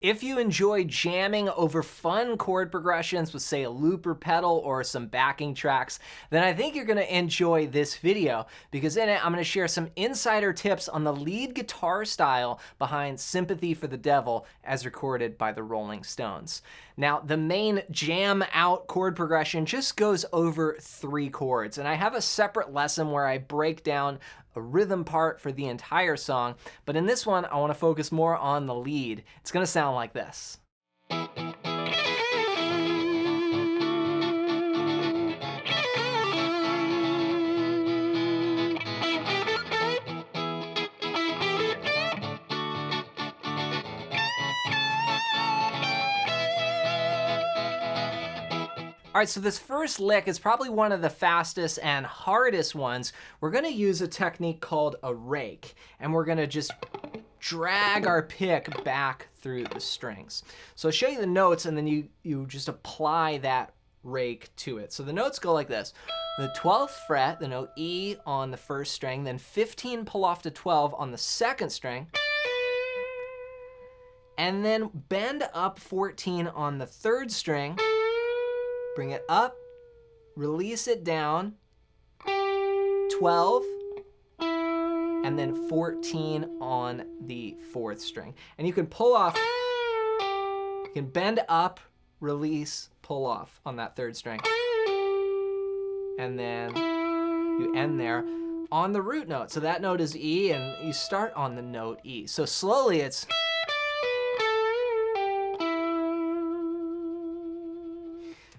If you enjoy jamming over fun chord progressions with, say, a looper pedal or some backing tracks, then I think you're going to enjoy this video, because in it I'm going to share some insider tips on the lead guitar style behind Sympathy for the Devil as recorded by the Rolling Stones. Now, the main jam out chord progression just goes over 3 chords, and I have a separate lesson where I break down a rhythm part for the entire song, but in this one I want to focus more on the lead. It's going to sound like this. All right, so this first lick is probably one of the fastest and hardest ones. We're gonna use a technique called a rake, and we're gonna just drag our pick back through the strings. So I'll show you the notes, and then you just apply that rake to it. So the notes go like this. The 12th fret, the note E on the first string, then 15 pull off to 12 on the second string, and then bend up 14 on the third string, bring it up, release it down, 12, and then 14 on the fourth string. And you can pull off, you can bend up, release, pull off on that third string. And then you end there on the root note. So that note is E, and you start on the note E. So slowly it's...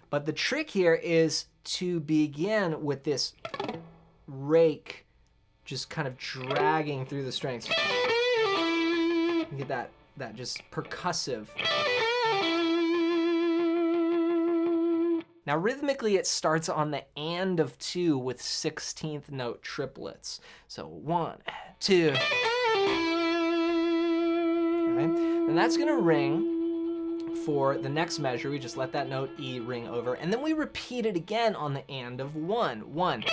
But the trick here is to begin with this rake just kind of dragging through the strings. You get that just percussive. Now rhythmically it starts on the and of 2 with 16th note triplets. So 1, 2. Okay. And that's gonna ring for the next measure. We just let that note E ring over, and then we repeat it again on the and of 1, 1.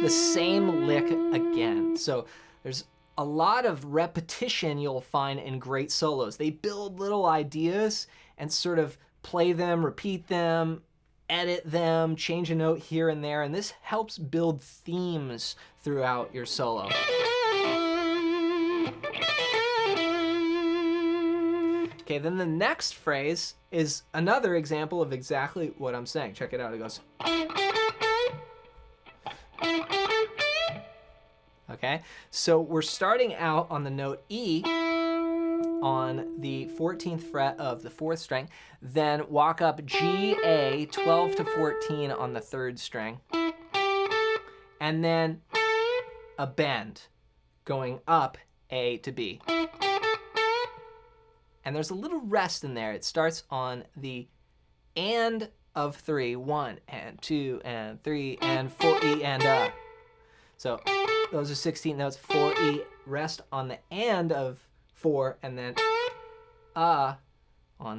The same lick again. So there's a lot of repetition you'll find in great solos. They build little ideas and sort of play them, repeat them, edit them, change a note here and there, and this helps build themes throughout your solo. Okay, then the next phrase is another example of exactly what I'm saying. Check it out, it goes. Okay, so we're starting out on the note E on the 14th fret of the 4th string, then walk up G, A, 12 to 14 on the 3rd string, and then a bend going up A to B. And there's a little rest in there. It starts on the and of 3, 1 and 2 and 3 and 4 E and A. So those are 16 notes, 4 E, rest on the and of 4, and then on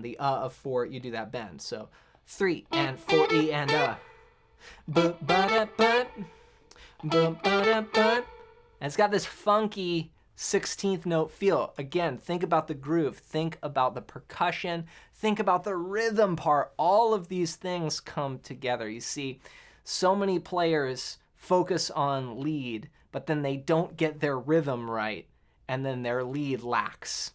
the of 4, you do that bend. So 3 and 4 E and A. And it's got this funky 16th note feel. Again, think about the groove, think about the percussion, think about the rhythm part. All of these things come together. You see, so many players focus on lead, but then they don't get their rhythm right, and then their lead lacks.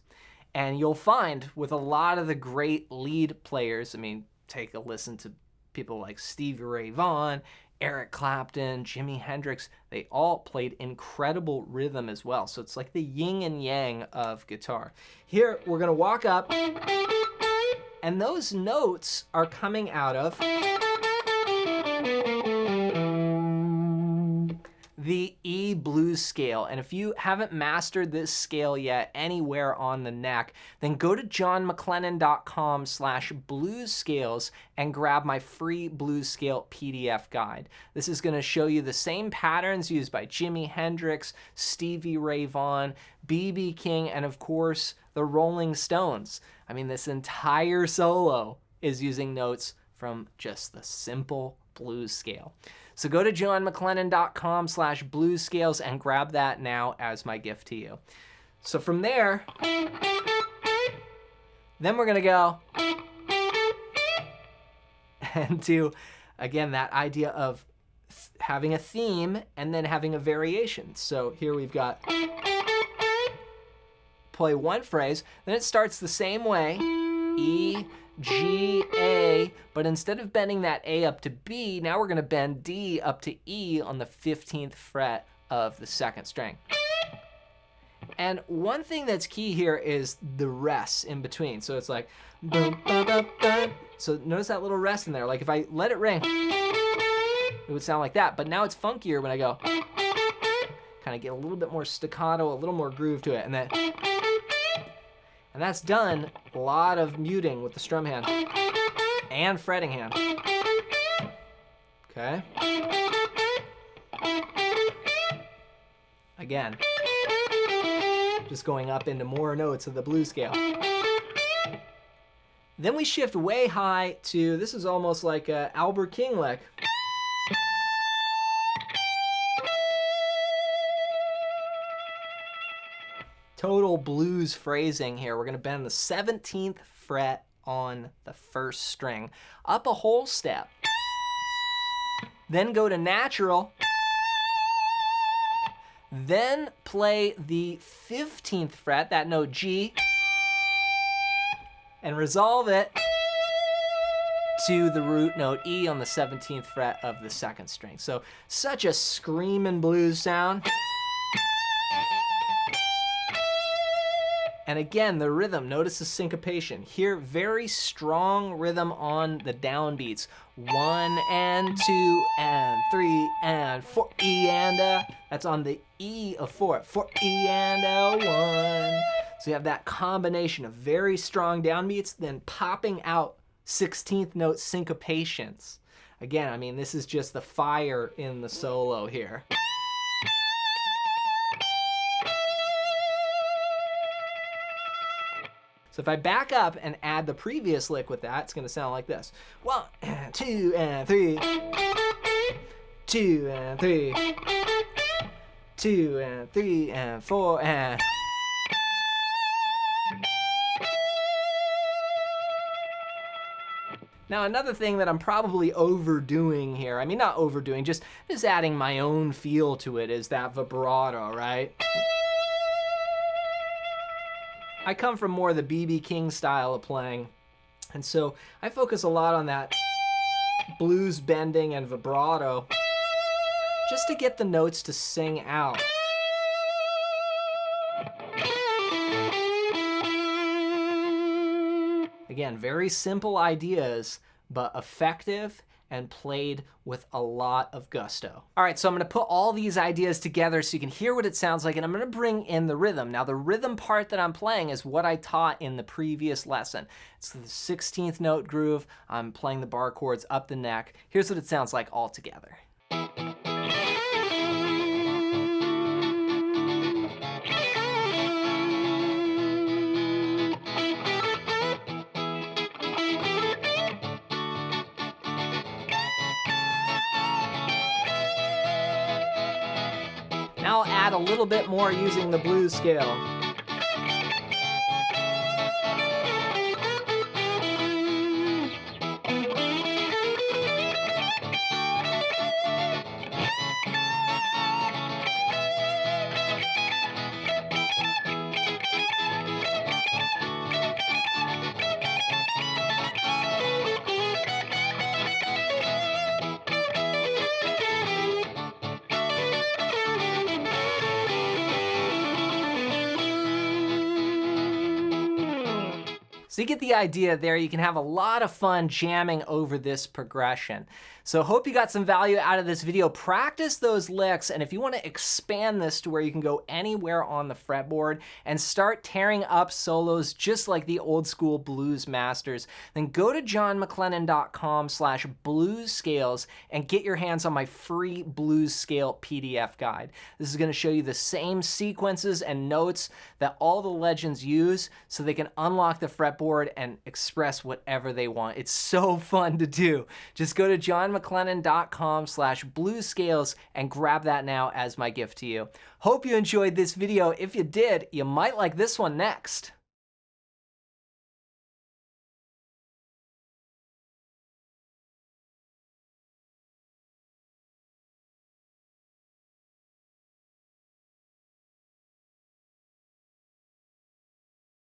And you'll find with a lot of the great lead players, I mean, take a listen to people like Stevie Ray Vaughan, Eric Clapton, Jimi Hendrix, they all played incredible rhythm as well. So it's like the yin and yang of guitar. Here, we're gonna walk up, and those notes are coming out of the E blues scale. And if you haven't mastered this scale yet anywhere on the neck, then go to johnmcclennan.com/blues-scales and grab my free blues scale PDF guide. This is going to show you the same patterns used by Jimi Hendrix, Stevie Ray Vaughan, B.B. King, and of course, the Rolling Stones. I mean, this entire solo is using notes from just the simple blues scale. So go to johnmcclennan.com/blues-scales and grab that now as my gift to you. So from there, Then we're gonna go and do, again, that idea of having a theme and then having a variation. So here we've got, play one phrase, then it starts the same way, E, G, A, but instead of bending that A up to B, now we're gonna bend D up to E on the 15th fret of the second string. And one thing that's key here is the rests in between. So it's like, boom, ba, ba, ba. So notice that little rest in there. Like if I let it ring, it would sound like that. But now it's funkier when I go, kind of get a little bit more staccato, a little more groove to it. And that's done a lot of muting with the strum hand and fretting hand. Okay. Again, just going up into more notes of the blues scale. Then we shift way high to, this is almost like a Albert King lick. Total blues phrasing here. We're gonna bend the 17th fret on the first string, up a whole step. Then go to natural. Then play the 15th fret, that note G, and resolve it to the root note E on the 17th fret of the second string. So such a screaming blues sound. And again, the rhythm, notice the syncopation. Here, very strong rhythm on the downbeats. 1 and 2 and 3 and 4, E and a. That's on the E of 4, 4 E and a 1. So you have that combination of very strong downbeats, then popping out 16th note syncopations. Again, I mean, this is just the fire in the solo here. So if I back up and add the previous lick with that, it's gonna sound like this. 1 and 2 and 3, 2 and 3, 2 and 3 and 4 and... Now another thing that I'm probably overdoing here, I mean not overdoing, just adding my own feel to it, is that vibrato, right? I come from more the B.B. King style of playing, and so I focus a lot on that blues bending and vibrato just to get the notes to sing out. Again, very simple ideas, but effective and played with a lot of gusto. All right, so I'm gonna put all these ideas together so you can hear what it sounds like, and I'm gonna bring in the rhythm. Now, the rhythm part that I'm playing is what I taught in the previous lesson. It's the 16th note groove. I'm playing the bar chords up the neck. Here's what it sounds like all together. Now I'll add a little bit more using the blues scale. So you get the idea there. You can have a lot of fun jamming over this progression. So hope you got some value out of this video. Practice those licks, and if you want to expand this to where you can go anywhere on the fretboard and start tearing up solos just like the old school blues masters, then go to johnmcclennan.com/blues-scales and get your hands on my free blues scale PDF guide. This is going to show you the same sequences and notes that all the legends use so they can unlock the fretboard and express whatever they want. It's so fun to do. Just go to johnmcclennan.com/blues-scales and grab that now as my gift to you. Hope you enjoyed this video. If you did, you might like this one next.